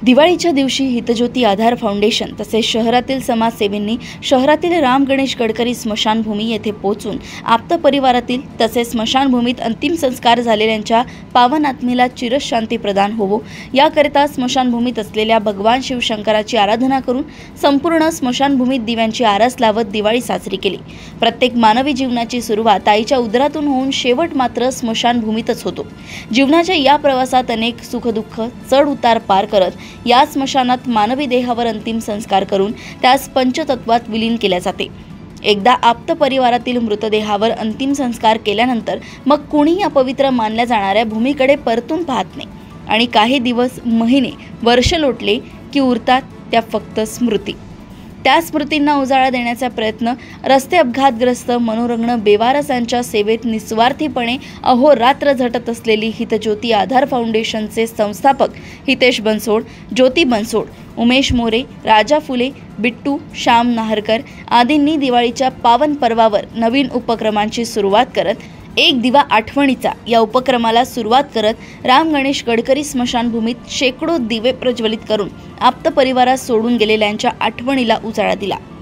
दिवाळीच्या दिवशी हितज्योती आधार फाउंडेशन तसेच शहरातील समाजसेवींनी शहरातील राम गणेश गडकरी स्मशानभूमी येथे पोहोचून आप्त परिवारातील तसेच स्मशानभूमीत अंतिम संस्कार झालेल्यांच्या पावन आत्मेला चिरशांती प्रदान होवो याकरिता स्मशानभूमीत असलेल्या भगवान शिवशंकराची आराधना करून संपूर्ण स्मशानभूमीत दिव्यांची आरस लावत दिवाळी साजरी केली। प्रत्येक मानवी जीवनाची सुरुवात आईच्या उदरातून होऊन शेवट मात्र स्मशानभूमीतच होतो। जीवनाच्या या प्रवासात अनेक सुखदुःख चढ उतार पार करत या स्मशानात मानवी देहावर अंतिम संस्कार करून त्यास पंचतत्वात विलीन केले जाते। एकदा आप्त परिवारातील मृतदेहावर अंतिम संस्कार केल्यानंतर मग कोणी या पवित्र मानल्या जाणाऱ्या भूमीकडे परतून पाहत नाही आणि काही दिवस महिने वर्ष लोटले की उरतात त्या फक्त स्मृती। त्या स्मृतींना उजाळा देण्याचा प्रयत्न रस्ते अपघातग्रस्त मनोरुग्ण बेवारसांच्या सेवेत निस्वार्थीपणे अहोरात्र झटत असलेली हितज्योती आधार फाउंडेशनचे संस्थापक हितेश बनसोड, ज्योती बनसोड, उमेश मोरे, राजा फुले, बिट्टू, श्याम नाहरकर आदींनी दिवाळीच्या पावन पर्वावर नवीन उपक्रमांची सुरुवात करत एक दिवा आठवणीचा या उपक्रमाला सुरुवात करत राम गणेश गडकरी स्मशानभूमीत शेकडो दिवे प्रज्वलित करून आप्त परिवारास सोडून गेलेल्यांच्या आठवणीला उजाळा दिला।